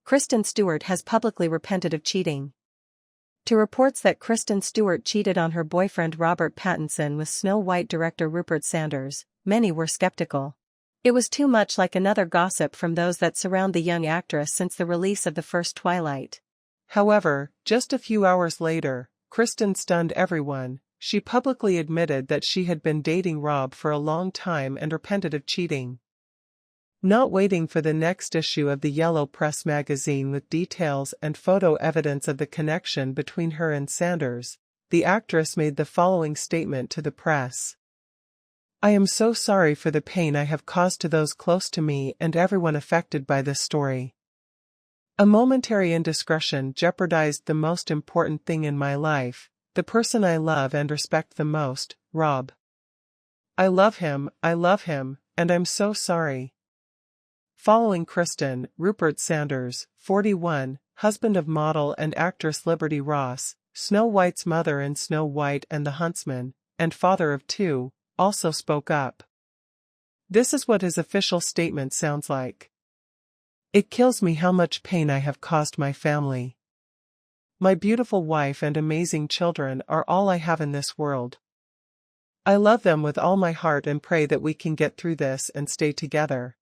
Kristen Stewart has publicly repented of cheating. To reports that Kristen Stewart cheated on her boyfriend Robert Pattinson with Snow White director Rupert Sanders, many were skeptical. It was too much like another gossip from those that surround the young actress since the release of the first Twilight. However, just a few hours later, Kristen stunned everyone. She publicly admitted that she had been dating Rob for a long time and repented of cheating. Not waiting for the next issue of the Yellow Press magazine with details and photo evidence of the connection between her and Sanders, the actress made the following statement to the press. "I am so sorry for the pain I have caused to those close to me and everyone affected by this story. A momentary indiscretion jeopardized the most important thing in my life, the person I love and respect the most, Rob. I love him, and I'm so sorry." Following Kristen, Rupert Sanders, 41, husband of model and actress Liberty Ross, Snow White's mother in Snow White and the Huntsman, and father of two, also spoke up. This is what his official statement sounds like. "It kills me how much pain I have caused my family. My beautiful wife and amazing children are all I have in this world. I love them with all my heart and pray that we can get through this and stay together."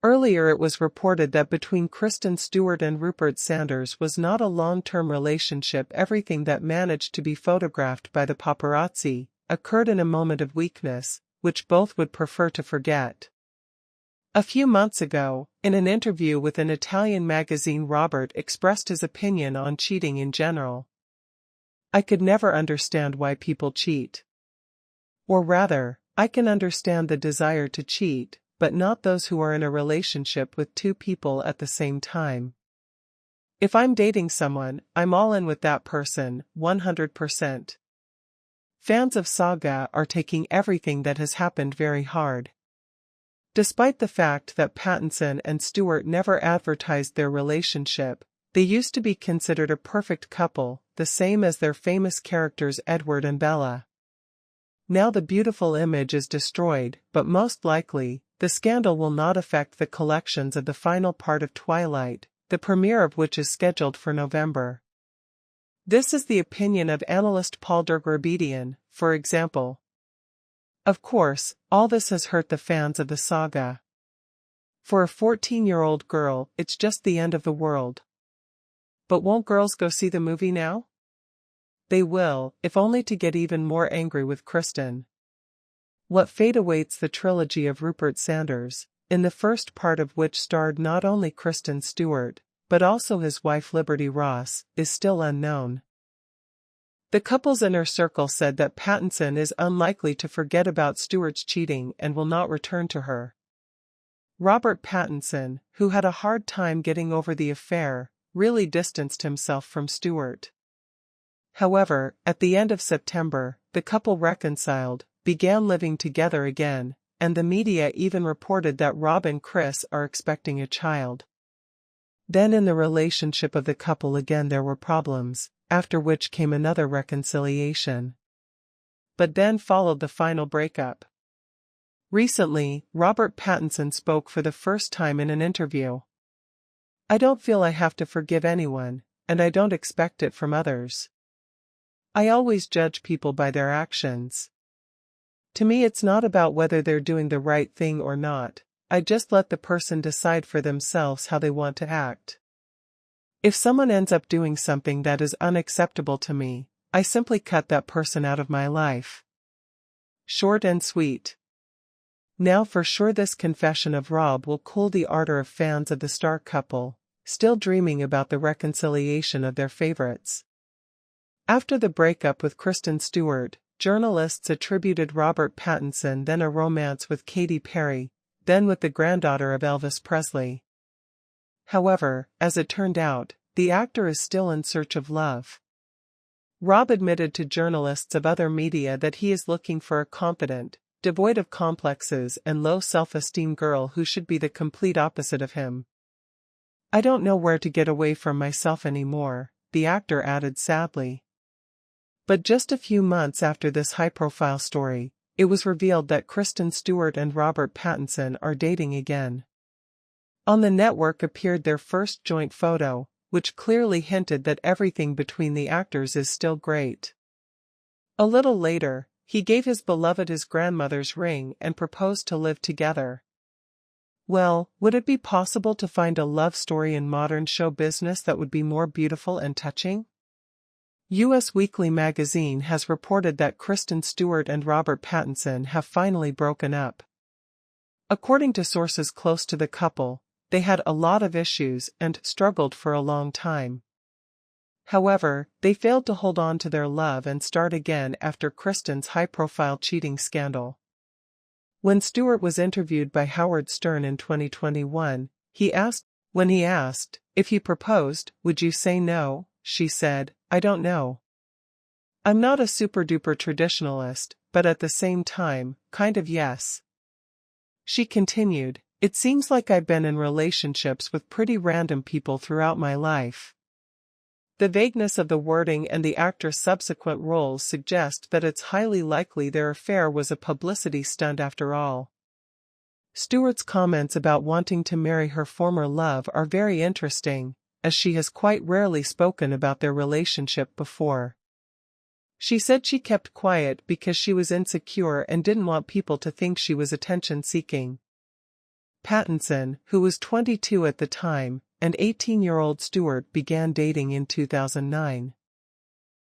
Earlier it was reported that between Kristen Stewart and Rupert Sanders was not a long-term relationship. Everything that managed to be photographed by the paparazzi occurred in a moment of weakness, which both would prefer to forget. A few months ago, in an interview with an Italian magazine, Robert expressed his opinion on cheating in general. "I could never understand why people cheat. Or rather, I can understand the desire to cheat, but not those who are in a relationship with two people at the same time. If I'm dating someone, I'm all in with that person, 100%. Fans of Saga are taking everything that has happened very hard. Despite the fact that Pattinson and Stewart never advertised their relationship, they used to be considered a perfect couple, the same as their famous characters Edward and Bella. Now the beautiful image is destroyed, but most likely, the scandal will not affect the collections of the final part of Twilight, the premiere of which is scheduled for November. This is the opinion of analyst Paul Dergrabedian, for example. Of course, all this has hurt the fans of the saga. For a 14-year-old girl, it's just the end of the world. But won't girls go see the movie now? They will, if only to get even more angry with Kristen. What fate awaits the trilogy of Rupert Sanders, in the first part of which starred not only Kristen Stewart, but also his wife Liberty Ross, is still unknown. The couple's inner circle said that Pattinson is unlikely to forget about Stewart's cheating and will not return to her. Robert Pattinson, who had a hard time getting over the affair, really distanced himself from Stewart. However, at the end of September, the couple reconciled, began living together again, and the media even reported that Rob and Chris are expecting a child. Then in the relationship of the couple again there were problems, after which came another reconciliation. But then followed the final breakup. Recently, Robert Pattinson spoke for the first time in an interview. "I don't feel I have to forgive anyone, and I don't expect it from others. I always judge people by their actions. To me it's not about whether they're doing the right thing or not, I just let the person decide for themselves how they want to act. If someone ends up doing something that is unacceptable to me, I simply cut that person out of my life." Short and sweet. Now for sure this confession of Rob will cool the ardor of fans of the star couple, still dreaming about the reconciliation of their favorites. After the breakup with Kristen Stewart, journalists attributed Robert Pattinson then a romance with Katy Perry, then with the granddaughter of Elvis Presley. However, as it turned out, the actor is still in search of love. Rob admitted to journalists of other media that he is looking for a confident, devoid of complexes and low self-esteem girl who should be the complete opposite of him. "I don't know where to get away from myself anymore," the actor added sadly. But just a few months after this high-profile story, it was revealed that Kristen Stewart and Robert Pattinson are dating again. On the network appeared their first joint photo, which clearly hinted that everything between the actors is still great. A little later, he gave his beloved his grandmother's ring and proposed to live together. Well, would it be possible to find a love story in modern show business that would be more beautiful and touching? US Weekly magazine has reported that Kristen Stewart and Robert Pattinson have finally broken up. According to sources close to the couple, they had a lot of issues and struggled for a long time. However, they failed to hold on to their love and start again after Kristen's high-profile cheating scandal. When Stewart was interviewed by Howard Stern in 2021, when he asked if he proposed, "Would you say no?" she said, "I don't know. I'm not a super-duper traditionalist, but at the same time, kind of yes." She continued, "It seems like I've been in relationships with pretty random people throughout my life." The vagueness of the wording and the actor's subsequent roles suggest that it's highly likely their affair was a publicity stunt after all. Stewart's comments about wanting to marry her former love are very interesting, as she has quite rarely spoken about their relationship before. She said she kept quiet because she was insecure and didn't want people to think she was attention-seeking. Pattinson, who was 22 at the time, and 18-year-old Stewart began dating in 2009.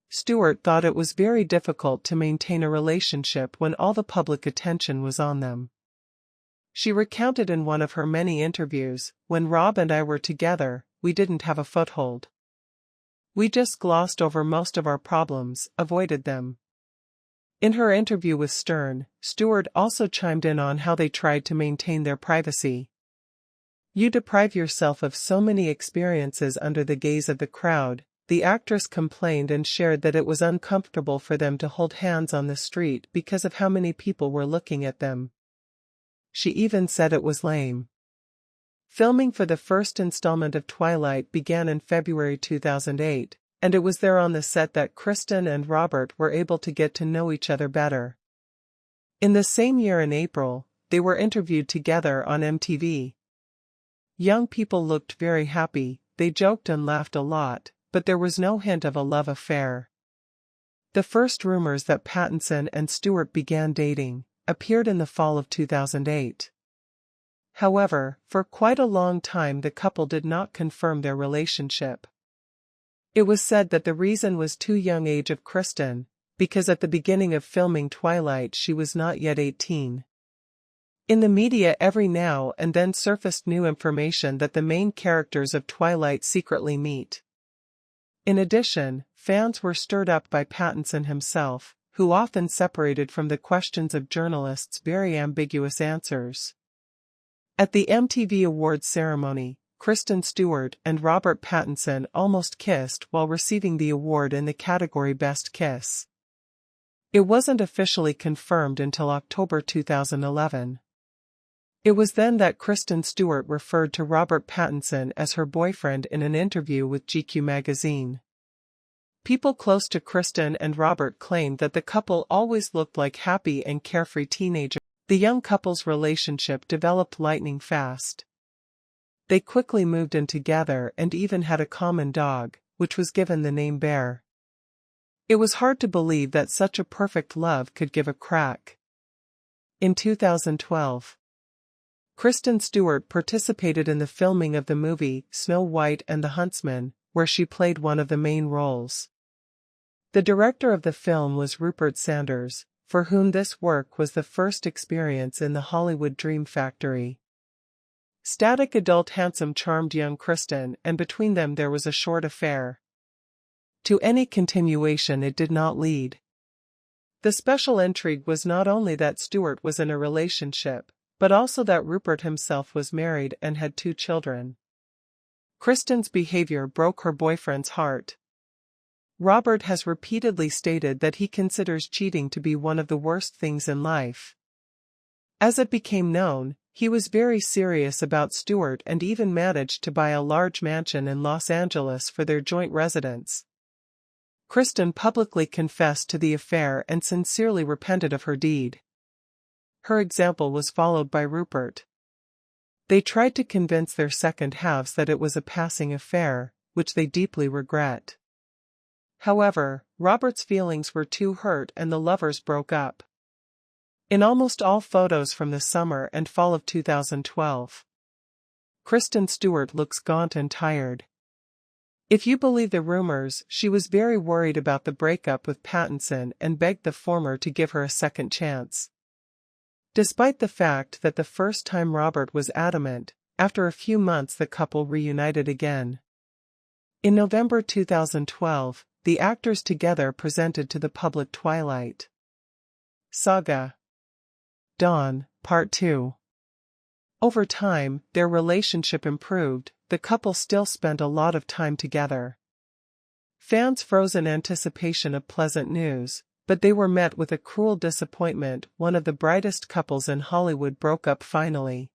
Stewart thought it was very difficult to maintain a relationship when all the public attention was on them. She recounted in one of her many interviews, "When Rob and I were together, we didn't have a foothold. We just glossed over most of our problems, avoided them." In her interview with Stern, Stewart also chimed in on how they tried to maintain their privacy. "You deprive yourself of so many experiences under the gaze of the crowd," the actress complained and shared that it was uncomfortable for them to hold hands on the street because of how many people were looking at them. She even said it was lame. Filming for the first installment of Twilight began in February 2008, and it was there on the set that Kristen and Robert were able to get to know each other better. In the same year in April, they were interviewed together on MTV. Young people looked very happy, they joked and laughed a lot, but there was no hint of a love affair. The first rumors that Pattinson and Stewart began dating appeared in the fall of 2008. However, for quite a long time the couple did not confirm their relationship. It was said that the reason was too young age of Kristen, because at the beginning of filming Twilight she was not yet 18. In the media every now and then surfaced new information that the main characters of Twilight secretly meet. In addition, fans were stirred up by Pattinson himself, who often separated from the questions of journalists' very ambiguous answers. At the MTV Awards ceremony, Kristen Stewart and Robert Pattinson almost kissed while receiving the award in the category Best Kiss. It wasn't officially confirmed until October 2011. It was then that Kristen Stewart referred to Robert Pattinson as her boyfriend in an interview with GQ magazine. People close to Kristen and Robert claimed that the couple always looked like happy and carefree teenagers. The young couple's relationship developed lightning fast. They quickly moved in together and even had a common dog, which was given the name Bear. It was hard to believe that such a perfect love could give a crack. In 2012, Kristen Stewart participated in the filming of the movie Snow White and the Huntsman, where she played one of the main roles. The director of the film was Rupert Sanders, for whom this work was the first experience in the Hollywood Dream Factory. Static adult handsome charmed young Kristen, and between them there was a short affair. To any continuation it did not lead. The special intrigue was not only that Stewart was in a relationship, but also that Rupert himself was married and had 2 children. Kristen's behavior broke her boyfriend's heart. Robert has repeatedly stated that he considers cheating to be one of the worst things in life. As it became known, he was very serious about Stewart and even managed to buy a large mansion in Los Angeles for their joint residence. Kristen publicly confessed to the affair and sincerely repented of her deed. Her example was followed by Rupert. They tried to convince their second halves that it was a passing affair, which they deeply regret. However, Robert's feelings were too hurt and the lovers broke up. In almost all photos from the summer and fall of 2012, Kristen Stewart looks gaunt and tired. If you believe the rumors, she was very worried about the breakup with Pattinson and begged the former to give her a second chance. Despite the fact that the first time Robert was adamant, after a few months the couple reunited again. In November 2012, the actors together presented to the public Twilight Saga: Dawn, Part 2. Over time, their relationship improved. The couple still spent a lot of time together. Fans froze in anticipation of pleasant news, but they were met with a cruel disappointment. One of the brightest couples in Hollywood broke up finally.